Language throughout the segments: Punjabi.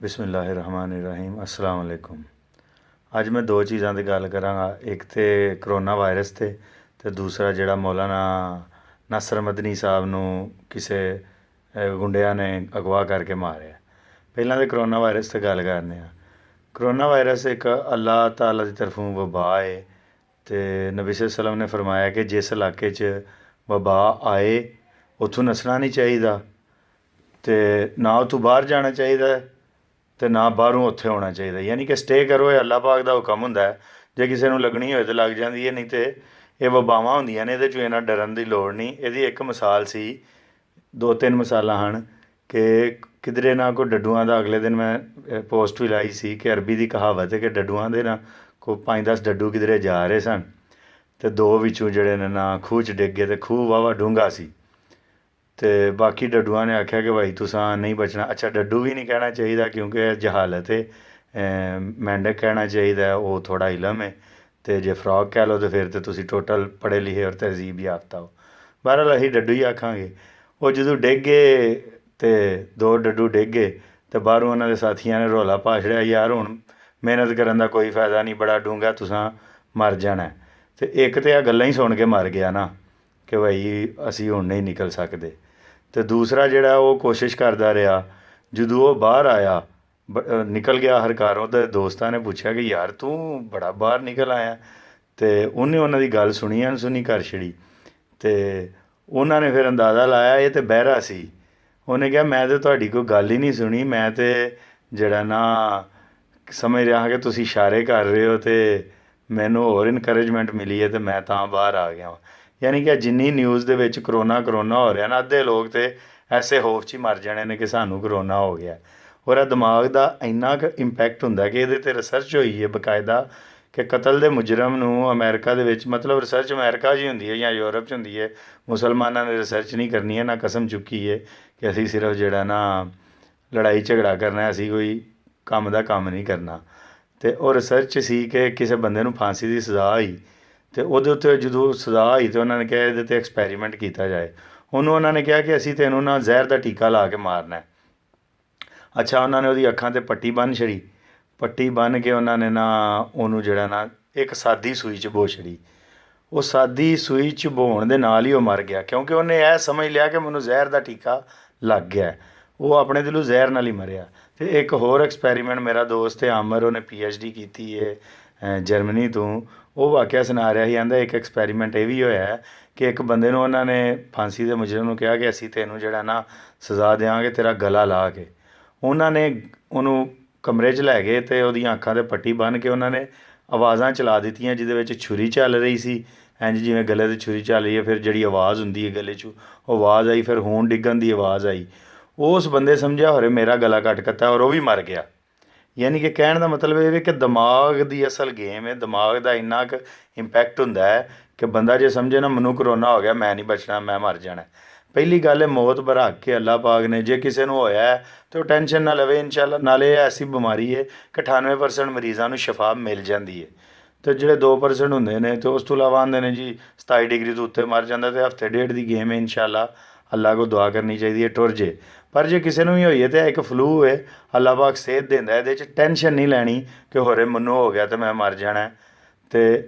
बिस्मिल्लाहिर्रहमानिर्रहीम अस्सलाम वालेकुम। अज मैं दो चीज़ों की गल करांगा, एक तो करोना वायरस ते दूसरा जिहड़ा मौलाना मदनी साहब नूं किसी गुंडिया ने अगवा करके मारिया। पहलां तो करोना वायरस ते गल करने आ। करोना वायरस एक अल्लाह ताला की तरफों वबा है तो नबी सल्लल्लाहु अलैहि वसल्लम ने फरमाया कि जिस इलाके च वबा आए उत्थों नस्सना नहीं चाहिए तो ना उत्थों बाहर जाना चाहिए तो ना बाहरों उत्थे होना चाहिए, यानी कि स्टे करो। ये अल्लाह पाक का हुक्म हुंदा है। जे किसी नूं लगनी होए तो लग जाती है, नहीं तो ये वबावां हुंदियां ने, इहदे चों इन्ना डरन की लोड़ नहीं। इहदी एक मिसाल सी, दो तीन मिसालां हन कि किधरे ना कोई डड्डूआं दा, अगले दिन मैं पोस्ट भी लाई सी कि अरबी की कहावत है कि डड्डूआं दे ना कोई 5-10 डड्डू किधरे जा रहे सन तो दो विचों जिहड़े ने ना खूह च डिग गए, तो खूह वाहवा डूंगा सी। तो बाकी डड्डूआं ने आख्या कि भाई तुसां नहीं बचना। अच्छा, डड्डू भी नहीं कहना चाहिए क्योंकि जहालत है। मेंढक कहना चाहिए, वो थोड़ा इलम है। तो जे फ्रॉग कह लो तो फिर तो तुसी टोटल पढ़े लिखे और तहजीब याफ्ता हो। बहरहाल असीं डड्डू ही आखांगे। वो जदों डिग गए तो दो डड्डू डिग गए तो बाहरों उन्हां दे साथियां ने रौला पा छड़िया, यार हुण मेहनत करन दा कोई फायदा नहीं, बड़ा डूंगा, तुसां मर जाना है। तो एक तो यह गल्लां ही सुन के मर गया ना कि भाई असीं हुण नहीं निकल सकते। तो दूसरा जिहड़ा वो कोशिश करता रहा, जदों वो बाहर आया निकल गया हर घरों, तो दोस्तां ने पूछा कि यार तू बड़ा बाहर निकल आया। तो उन्हें उन्हां दी गल सुनी अनसुनी कर छड़ी। तो उन्होंने फिर अंदाज़ा लाया ये तो बहरा सी। उन्हें कहा मैं तो तुहाडी कोई गल ही नहीं सुनी, मैं तो जिहड़ा ना समझ रहा कि तुसीं इशारे कर रहे हो तो मैनू होर इनकरेजमेंट मिली है तो मैं तां बाहर आ गया। यानी कि जिन्नी न्यूज़ दे विच करोना करोना हो रहा ना, अद्धे लोग तो ऐसे खौफ च ही मर जाने ने कि सानू करोना हो गया। और यह दिमाग का इन्ना क इंपैक्ट हुंदा कि इहदे ते रिसर्च होई है बकायदा कि कतल दे मुजरम नूं अमेरिका दे विच, मतलब रिसर्च अमेरिका 'च ही हुंदी है या यूरोप च हुंदी है। मुसलमानां ने रिसर्च नहीं करनी है, ना कसम चुकी है कि असीं सिर्फ जिहड़ा ना लड़ाई झगड़ा करना है, असीं कोई काम दा काम नहीं करना। तो वो रिसर्च सी कि किसी बंदे नूं फांसी की सज़ा होई तो ਉਹਦੇ ਉੱਤੇ ਜਦੋਂ सज़ा ਹੋਈ तो उन्होंने कहा ਇਹਦੇ 'ਤੇ एक्सपैरीमेंट किया जाए। ਉਹਨਾਂ ने कहा कि ਅਸੀਂ ਤੈਨੂੰ ना ਜ਼ਹਿਰ ਦਾ ਟੀਕਾ ਲਾ ਕੇ ਮਾਰਨਾ है। अच्छा, उन्होंने ਉਹਦੀ ਅੱਖਾਂ 'ਤੇ ਪੱਟੀ ਬੰਨ੍ਹ ਛੜੀ। ਪੱਟੀ ਬੰਨ੍ਹ ਕੇ ਉਹਨਾਂ ਨੇ ਨਾ ਉਹਨੂੰ ਜਿਹੜਾ ਨਾ ਇੱਕ ਸਾਦੀ ਸੂਈ 'ਚ ਬੋ ਛੜੀ। ਉਹ ਸਾਦੀ ਸੂਈ 'ਚ ਬੋਣ ਦੇ ਨਾਲ ਹੀ ਉਹ ਮਰ ਗਿਆ, ਕਿਉਂਕਿ ਉਹਨੇ ਇਹ ਸਮਝ ਲਿਆ ਕਿ ਮੈਨੂੰ ਜ਼ਹਿਰ ਦਾ ਟੀਕਾ ਲੱਗ ਗਿਆ। ਉਹ ਆਪਣੇ ਦਿਲੋਂ ਜ਼ਹਿਰ ਨਾਲ ਹੀ ਮਰਿਆ। ਤੇ ਇੱਕ ਹੋਰ ਐਕਸਪੈਰੀਮੈਂਟ ਮੇਰਾ ਦੋਸਤ ਹੈ ਆਮਰ, ਉਹਨੇ PhD ਕੀਤੀ ਹੈ ਜਰਮਨੀ ਤੋਂ। ਉਹ ਵਾਕਿਆ ਸੁਣਾ ਰਿਹਾ ਸੀ, ਕਹਿੰਦਾ ਇੱਕ ਐਕਸਪੈਰੀਮੈਂਟ ਇਹ ਵੀ ਹੋਇਆ ਕਿ ਇੱਕ ਬੰਦੇ ਨੂੰ ਉਹਨਾਂ ਨੇ ਫਾਂਸੀ ਦੇ ਮੁਜਰਮ ਨੂੰ ਕਿਹਾ ਕਿ ਅਸੀਂ ਤੈਨੂੰ ਜਿਹੜਾ ਨਾ ਸਜ਼ਾ ਦਿਆਂਗੇ ਤੇਰਾ ਗਲਾ ਲਾ ਕੇ। ਉਹਨਾਂ ਨੇ ਉਹਨੂੰ ਕਮਰੇ 'ਚ ਲੈ ਗਏ ਅਤੇ ਉਹਦੀਆਂ ਅੱਖਾਂ 'ਤੇ ਪੱਟੀ ਬੰਨ੍ਹ ਕੇ ਉਹਨਾਂ ਨੇ ਆਵਾਜ਼ਾਂ ਚਲਾ ਦਿੱਤੀਆਂ ਜਿਹਦੇ ਵਿੱਚ ਛੁਰੀ ਚੱਲ ਰਹੀ ਸੀ, ਇੰਝ ਜਿਵੇਂ ਗਲੇ 'ਤੇ ਛੁਰੀ ਚੱਲ ਰਹੀ ਹੈ। ਫਿਰ ਜਿਹੜੀ ਆਵਾਜ਼ ਹੁੰਦੀ ਹੈ ਗਲੇ 'ਚੋਂ ਉਹ ਆਵਾਜ਼ ਆਈ, ਫਿਰ ਖੂਨ ਡਿੱਗਣ ਦੀ ਆਵਾਜ਼ ਆਈ। ਉਸ ਬੰਦੇ ਸਮਝਿਆ ਹੋਰੇ ਮੇਰਾ ਗਲਾ ਕੱਟ ਕੱਤਾ, ਔਰ ਉਹ ਵੀ ਮਰ ਗਿਆ। यानी कि कहने का मतलब ये है कि दिमाग की असल गेम है। दिमाग का इन्ना क इंपैक्ट हुंदा है कि बंदा जे समझे ना मैनू करोना हो गया, मैं नहीं बचना, मैं मर जाना। पहली गल है मौत भरक के अल्लाह पाक ने, जे किसी नूं होया है तो टेंशन ना लवे इंशाअल्लाह। नाले ऐसी बीमारी है कि 98% मरीज़ों नूं शफा मिल जाती है। तो ਜਿਹੜੇ 2% ਹੁੰਦੇ ਨੇ ਤੇ ਉਸ ਤੋਂ ਇਲਾਵਾ ਆਉਂਦੇ ਨੇ ਜੀ 27 ਡਿਗਰੀ ਤੋਂ ਉੱਤੇ ਮਰ ਜਾਂਦਾ। ਤੇ ਹਫਤੇ ਡੇਢ ਦੀ ਗੇਮ ਹੈ, ਇਨਸ਼ਾਅੱਲਾ ਅੱਲਾ ਕੋ ਦੁਆ ਕਰਨੀ ਚਾਹੀਦੀ ਹੈ ਟੁਰ ਜੇ। ਪਰ ਜੇ ਕਿਸੇ ਨੂੰ ਵੀ ਹੋਈ ਹੈ ਤਾਂ ਇੱਕ ਫਲੂ ਹੈ, ਅੱਲਾ ਪਾਕ ਸਿਹਤ ਦਿੰਦਾ। ਇਹਦੇ 'ਚ ਟੈਨਸ਼ਨ ਨਹੀਂ ਲੈਣੀ ਕਿ ਹੋਰੇ ਮੈਨੂੰ ਹੋ ਗਿਆ ਤਾਂ ਮੈਂ ਮਰ ਜਾਣਾ। ਅਤੇ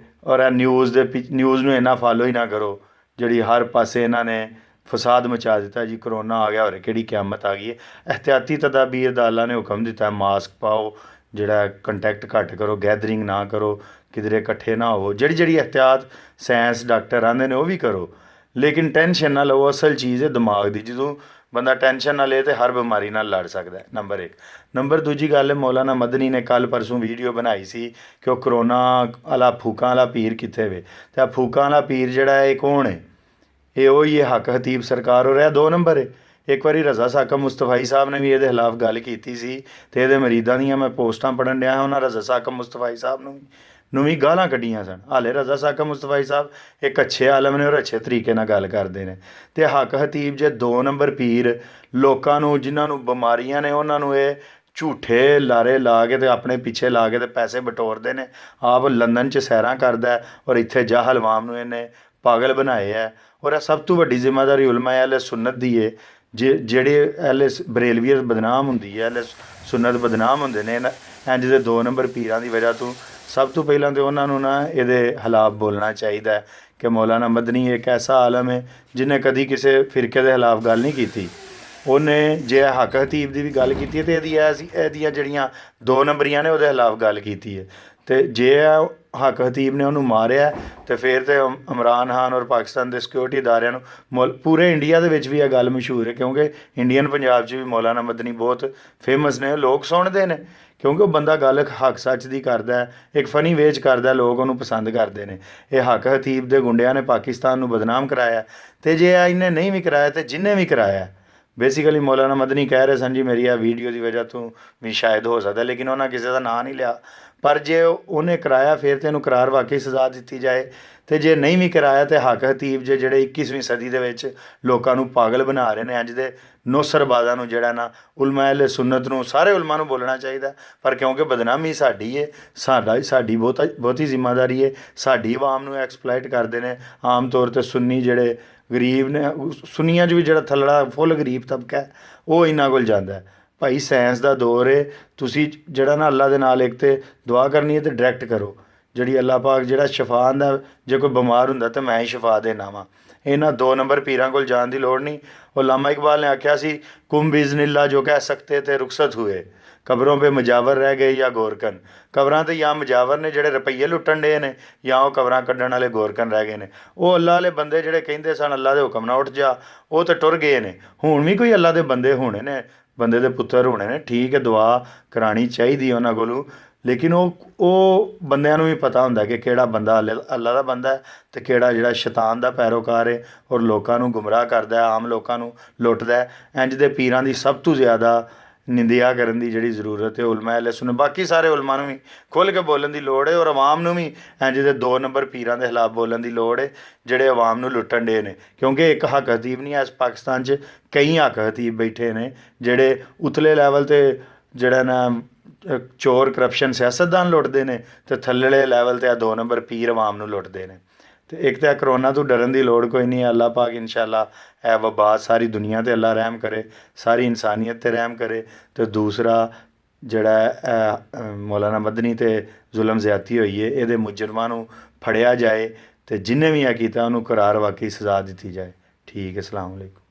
ਔਰ ਇਹ ਨਿਊਜ਼ ਨੂੰ ਇੰਨਾ ਫਾਲੋ ਹੀ ਨਾ ਕਰੋ ਜਿਹੜੀ ਹਰ ਪਾਸੇ ਇਹਨਾਂ ਨੇ ਫਸਾਦ ਮਚਾ ਦਿੱਤਾ ਜੀ ਕਰੋਨਾ ਆ ਗਿਆ, ਹੋਰੇ ਕਿਹੜੀ ਕਿਆਮਤ ਆ ਗਈ ਹੈ। ਇਹਤਿਆਤੀ ਤਦਾਬੀਰ ਦਾ ਅੱਲਾ ਨੇ ਹੁਕਮ ਦਿੱਤਾ, ਮਾਸਕ ਪਾਓ, ਜਿਹੜਾ ਕੰਟੈਕਟ ਘੱਟ ਕਰੋ, ਗੈਦਰਿੰਗ ਨਾ ਕਰੋ, ਕਿਧਰੇ ਇਕੱਠੇ ਨਾ ਹੋਵੋ। ਜਿਹੜੀ ਇਹਤਿਆਤ ਸਾਇੰਸ ਡਾਕਟਰ ਆਉਂਦੇ ਨੇ ਉਹ ਵੀ ਕਰੋ, ਲੇਕਿਨ ਟੈਨਸ਼ਨ ਨਾ ਲਵੋ। ਅਸਲ ਚੀਜ਼ ਹੈ ਦਿਮਾਗ ਦੀ। ਜਦੋਂ ਬੰਦਾ ਟੈਨਸ਼ਨ ਨਾ ਲਏ ਤਾਂ ਹਰ ਬਿਮਾਰੀ ਨਾਲ ਲੜ ਸਕਦਾ। ਨੰਬਰ 1। ਨੰਬਰ ਦੂਜੀ ਗੱਲ ਹੈ, ਮੌਲਾਨਾ ਮਦਨੀ ਨੇ ਕੱਲ੍ਹ ਪਰਸੋਂ ਵੀਡੀਓ ਬਣਾਈ ਸੀ ਕਿ ਉਹ ਕਰੋਨਾ ਵਾਲਾ ਫੂਕਾਂ ਵਾਲਾ ਪੀਰ ਕਿੱਥੇ ਵੇ। ਅਤੇ ਆਹ ਫੂਕਾਂ ਵਾਲਾ ਪੀਰ ਜਿਹੜਾ ਇਹ ਕੌਣ ਹੈ? ਇਹ ਉਹੀ ਹੈ ਹੱਕ ਹਤੀਬ ਸਰਕਾਰ ਹੋ ਰਿਹਾ। 2 ਨੰਬਰ ਹੈ, ਇੱਕ ਵਾਰੀ ਰਜ਼ਾ ਸਾਕਮ ਮੁਸਤਫਾਈ ਸਾਹਿਬ ਨੇ ਵੀ ਇਹਦੇ ਖਿਲਾਫ ਗੱਲ ਕੀਤੀ ਸੀ ਅਤੇ ਇਹਦੇ ਮਰੀਦਾਂ ਦੀਆਂ ਮੈਂ ਪੋਸਟਾਂ ਪੜ੍ਹਨ ਡਿਆ। ਉਹਨਾਂ ਰਜ਼ਾ ਸਾਕਮ ਮੁਸਤਫਾਈ ਸਾਹਿਬ ਨੂੰ ਵੀ ਗਾਲਾਂ ਕੱਢੀਆਂ ਸਨ। ਹਾਲੇ ਰਜ਼ਾ ਸਾਕਮ ਮੁਸਤਫਾਈ ਸਾਹਿਬ ਇੱਕ ਅੱਛੇ ਆਲਮ ਨੇ ਔਰ ਅੱਛੇ ਤਰੀਕੇ ਨਾਲ ਗੱਲ ਕਰਦੇ ਨੇ। ਅਤੇ ਹੱਕ ਹਤੀਬ ਜੇ 2 ਨੰਬਰ ਪੀਰ ਲੋਕਾਂ ਨੂੰ, ਜਿਨ੍ਹਾਂ ਨੂੰ ਬਿਮਾਰੀਆਂ ਨੇ, ਉਹਨਾਂ ਨੂੰ ਇਹ ਝੂਠੇ ਲਾਰੇ ਲਾ ਕੇ ਅਤੇ ਆਪਣੇ ਪਿੱਛੇ ਲਾ ਕੇ ਅਤੇ ਪੈਸੇ ਬਟੋਰਦੇ ਨੇ। ਆਪ ਲੰਦਨ 'ਚ ਸੈਰਾਂ ਕਰਦਾ ਔਰ ਇੱਥੇ ਜਾਹਲ ਅਵਾਮ ਨੂੰ ਇਹਨੇ ਪਾਗਲ ਬਣਾਏ ਹੈ। ਔਰ ਇਹ ਸਭ ਤੋਂ ਵੱਡੀ ਜ਼ਿੰਮੇਵਾਰੀ ਉਲਮਾ ਅਹਿਲ ਸੁन्नत ਦੀ ਹੈ ਜਿਹੜੇ ਐਲੇ ਬਰੇਲਵੀਅਤ ਬਦਨਾਮ ਹੁੰਦੀ ਹੈ, ਐਲੇ ਸੁन्नत ਬਦਨਾਮ ਹੁੰਦੇ ਨੇ ਇੰਜ ਦੇ 2 ਨੰਬਰ ਪੀਰਾਂ ਦੀ ਵਜ੍ਹਾ ਤੋਂ। ਸਭ ਤੋਂ ਪਹਿਲਾਂ ਤਾਂ ਉਹਨਾਂ ਨੂੰ ਨਾ ਇਹਦੇ ਖਿਲਾਫ ਬੋਲਣਾ ਚਾਹੀਦਾ ਕਿ ਮੌਲਾਨਾ ਮਦਨੀ ਇੱਕ ਐਸਾ ਆਲਮ ਹੈ ਜਿਹਨੇ ਕਦੀ ਕਿਸੇ ਫਿਰਕੇ ਦੇ ਖਿਲਾਫ ਗੱਲ ਨਹੀਂ ਕੀਤੀ। ਉਹਨੇ ਜੇ ਹੱਕ ਹਤੀਬ ਦੀ ਵੀ ਗੱਲ ਕੀਤੀ ਹੈ ਤਾਂ ਇਹਦੀਆਂ ਜਿਹੜੀਆਂ 2 ਨੰਬਰੀਆਂ ਨੇ ਉਹਦੇ ਖਿਲਾਫ ਗੱਲ ਕੀਤੀ ਹੈ। ਅਤੇ ਜੇ ਹੱਕ ਹਤੀਬ ਨੇ ਉਹਨੂੰ ਮਾਰਿਆ ਅਤੇ ਫਿਰ ਤਾਂ ਇਮਰਾਨ ਖਾਨ ਔਰ ਪਾਕਿਸਤਾਨ ਦੇ ਸਿਕਿਉਰਿਟੀ ਅਦਾਰਿਆਂ ਨੂੰ ਪੂਰੇ ਇੰਡੀਆ ਦੇ ਵਿੱਚ ਵੀ ਇਹ ਗੱਲ ਮਸ਼ਹੂਰ ਹੈ, ਕਿਉਂਕਿ ਇੰਡੀਅਨ ਪੰਜਾਬ 'ਚ ਵੀ ਮੌਲਾਨਾ ਮਦਨੀ ਬਹੁਤ ਫੇਮਸ ਨੇ, ਲੋਕ ਸੁਣਦੇ ਨੇ ਕਿਉਂਕਿ ਉਹ ਬੰਦਾ ਗੱਲ ਹੱਕ ਸੱਚ ਦੀ ਕਰਦਾ, ਇੱਕ ਫਨੀ ਵੇ 'ਚ ਕਰਦਾ, ਲੋਕ ਉਹਨੂੰ ਪਸੰਦ ਕਰਦੇ ਨੇ। ਇਹ ਹੱਕ ਹਤੀਬ ਦੇ ਗੁੰਡਿਆਂ ਨੇ ਪਾਕਿਸਤਾਨ ਨੂੰ ਬਦਨਾਮ ਕਰਾਇਆ, ਅਤੇ ਜੇ ਇਹਨੇ ਨਹੀਂ ਵੀ ਕਰਾਇਆ ਤਾਂ ਜਿਹਨੇ ਵੀ ਕਰਾਇਆ ਬੇਸਿਕਲੀ ਮੌਲਾਨਾ ਮਦਨੀ ਕਹਿ ਰਹੇ ਸਨ ਜੀ ਮੇਰੀ ਇਹ ਵੀਡੀਓ ਦੀ ਵਜ੍ਹਾ ਤੋਂ ਵੀ ਸ਼ਾਇਦ ਹੋ ਸਕਦਾ, ਲੇਕਿਨ ਉਹਨਾਂ ਕਿਸੇ ਦਾ ਨਾਂ ਨਹੀਂ ਲਿਆ। ਪਰ ਜੇ ਉਹਨੇ ਕਰਾਇਆ ਫਿਰ ਤਾਂ ਇਹਨੂੰ ਕਰਾਰ ਵਾਕਈ ਸਜ਼ਾ ਦਿੱਤੀ ਜਾਏ, ਅਤੇ ਜੇ ਨਹੀਂ ਵੀ ਕਰਾਇਆ ਤਾਂ ਹੱਕ ਹਤੀਬ ਜਿਹੜੇ 21ਵੀਂ ਸਦੀ ਦੇ ਵਿੱਚ ਲੋਕਾਂ ਨੂੰ ਪਾਗਲ ਬਣਾ ਰਹੇ ਨੇ, ਇੰਜ ਦੇ ਨੌਸਰਬਾਜ਼ਾਂ ਨੂੰ ਜਿਹੜਾ ਨਾ ਉਲਮਾ ਅਹਿਲੇ ਸੁन्नत ਨੂੰ ਸਾਰੇ ਉਲਮਾ ਨੂੰ ਬੋਲਣਾ ਚਾਹੀਦਾ। ਪਰ ਕਿਉਂਕਿ ਬਦਨਾਮੀ ਸਾਡੀ ਹੈ, ਸਾਡੀ ਬਹੁਤੀ ਜ਼ਿੰਮੇਵਾਰੀ ਹੈ, ਸਾਡੀ ਆਵਾਮ ਨੂੰ ਐਕਸਪਲਾਈਟ ਕਰਦੇ ਨੇ। ਆਮ ਤੌਰ 'ਤੇ ਸੁੰਨੀ ਜਿਹੜੇ ਗਰੀਬ ਨੇ, ਸੁੰਨੀਆਂ 'ਚ ਵੀ ਜਿਹੜਾ ਥੱਲੜਾ ਫੁੱਲ ਗਰੀਬ ਤਬਕਾ ਹੈ ਉਹ ਇਹਨਾਂ ਕੋਲ ਜਾਂਦਾ। ਭਾਈ ਸਾਇੰਸ ਦਾ ਦੌਰ ਹੈ, ਤੁਸੀਂ ਜਿਹੜਾ ਨਾ ਅੱਲਾ ਦੇ ਨਾਲ ਇੱਕ ਤਾਂ ਦੁਆ ਕਰਨੀ ਹੈ ਅਤੇ ਡਾਇਰੈਕਟ ਕਰੋ। ਜਿਹੜੀ ਅੱਲਾ ਪਾਕ ਜਿਹੜਾ ਸ਼ਫਾ ਆਉਂਦਾ, ਜੇ ਕੋਈ ਬਿਮਾਰ ਹੁੰਦਾ ਤਾਂ ਮੈਂ ਹੀ ਸ਼ਫਾ ਦੇਣਾ ਵਾ। ਇਹਨਾਂ 2 ਨੰਬਰ ਪੀਰਾਂ ਕੋਲ ਜਾਣ ਦੀ ਲੋੜ ਨਹੀਂ। ਉਲਾਮਾ ਇਕਬਾਲ ਨੇ ਆਖਿਆ ਸੀ ਕੁਮ ਬਿਜ਼ਨਿल्ला ਜੋ ਕਹਿ ਸਕਤੇ ਤੇ ਰੁਖਸਤ ਹੋਏ, ਕਬਰੋਂ ਪੇ ਮੁਜਾਵਰ ਰਹਿ ਗਏ ਜਾਂ ਗੋਰਕਨ। ਕਬਰਾਂ 'ਤੇ ਜਾਂ ਮੁਜਾਵਰ ਨੇ ਜਿਹੜੇ ਰੁਪਈਏ ਲੁੱਟਣ ਡੇ ਨੇ, ਜਾਂ ਉਹ ਕਬਰਾਂ ਕੱਢਣ ਵਾਲੇ ਗੋਰਕਨ ਰਹਿ ਗਏ ਨੇ। ਉਹ ਅੱਲਾ ਵਾਲੇ ਬੰਦੇ ਜਿਹੜੇ ਕਹਿੰਦੇ ਸਨ ਅੱਲਾ ਦੇ ਹੁਕਮ ਨਾਲ ਉੱਠ ਜਾ, ਉਹ ਤਾਂ ਟੁਰ ਗਏ ਨੇ। ਹੁਣ ਵੀ ਕੋਈ ਅੱਲਾ ਦੇ ਬੰਦੇ ਹੋਣੇ ਨੇ, ਬੰਦੇ ਦੇ ਪੁੱਤਰ ਹੋਣੇ ਨੇ, ਠੀਕ ਹੈ, ਦੁਆ ਕਰਾਉਣੀ ਚਾਹੀਦੀ ਉਹਨਾਂ ਕੋਲੋਂ, ਲੇਕਿਨ ਉਹ ਬੰਦਿਆਂ ਨੂੰ ਵੀ ਪਤਾ ਹੁੰਦਾ ਕਿ ਕਿਹੜਾ ਬੰਦਾ ਅੱਲਾ ਦਾ ਬੰਦਾ ਹੈ ਅਤੇ ਕਿਹੜਾ ਜਿਹੜਾ ਸ਼ੈਤਾਨ ਦਾ ਪੈਰੋਕਾਰ ਹੈ ਔਰ ਲੋਕਾਂ ਨੂੰ ਗੁੰਮਰਾਹ ਕਰਦਾ, ਆਮ ਲੋਕਾਂ ਨੂੰ ਲੁੱਟਦਾ। ਇੰਜ ਦੇ ਪੀਰਾਂ ਦੀ ਸਭ ਤੋਂ ਜ਼ਿਆਦਾ ਨਿੰਦਿਆ ਕਰਨ ਦੀ ਜਿਹੜੀ ਜ਼ਰੂਰਤ ਹੈ ਉਲਮਾ ਅਹਿਲੇ ਸੁन्नत, ਬਾਕੀ ਸਾਰੇ ਉਲਮਾ ਨੂੰ ਵੀ ਖੁੱਲ੍ਹ ਕੇ ਬੋਲਣ ਦੀ ਲੋੜ ਹੈ, ਔਰ ਆਵਾਮ ਨੂੰ ਵੀ ਇੰਜ ਦੇ 2 ਨੰਬਰ ਪੀਰਾਂ ਦੇ ਖਿਲਾਫ ਬੋਲਣ ਦੀ ਲੋੜ ਹੈ ਜਿਹੜੇ ਆਵਾਮ ਨੂੰ ਲੁੱਟਣ ਡੇ ਨੇ। ਕਿਉਂਕਿ ਇੱਕ ਹੱਕ ਹਤੀਬ ਨਹੀਂ ਹੈ ਇਸ ਪਾਕਿਸਤਾਨ 'ਚ, ਕਈ ਹੱਕ ਹਤੀਬ ਬੈਠੇ ਨੇ ਜਿਹੜੇ ਉਤਲੇ ਲੈਵਲ 'ਤੇ ਜਿਹੜਾ ਨਾ ਚੋਰ ਕਰਪਸ਼ਨ ਸਿਆਸਤਦਾਨ ਲੁੱਟਦੇ ਨੇ, ਅਤੇ ਥੱਲੜੇ ਲੈਵਲ 'ਤੇ 2 ਨੰਬਰ ਪੀਰ ਆਵਾਮ ਨੂੰ ਲੁੱਟਦੇ ਨੇ। ਅਤੇ ਇੱਕ ਤਾਂ ਕਰੋਨਾ ਤੋਂ ਡਰਨ ਦੀ ਲੋੜ ਕੋਈ ਨਹੀਂ ਹੈ। ਅੱਲਾ ਪਾਕ ਇਨਸ਼ਾਅੱਲਾ ਇਹ ਵਬਾ ਸਾਰੀ ਦੁਨੀਆ 'ਤੇ ਅੱਲਾ ਰਹਿਮ ਕਰੇ, ਸਾਰੀ ਇਨਸਾਨੀਅਤ 'ਤੇ ਰਹਿਮ ਕਰੇ। ਅਤੇ ਦੂਸਰਾ ਜਿਹੜਾ ਮੌਲਾਨਾ ਮਦਨੀ 'ਤੇ ਜ਼ੁਲਮ ਜ਼ਿਆਦਤੀ ਹੋਈ ਹੈ, ਇਹਦੇ ਮੁਜਰਮਾਂ ਨੂੰ ਫੜਿਆ ਜਾਏ ਅਤੇ ਜਿਹਨੇ ਵੀ ਇਹ ਕੀਤਾ ਉਹਨੂੰ ਕਰਾਰ ਵਾਕਈ ਸਜ਼ਾ ਦਿੱਤੀ ਜਾਏ। ਠੀਕ ਹੈ, ਅਸਲਾਮ ਵਾਲੇਕੁਮ।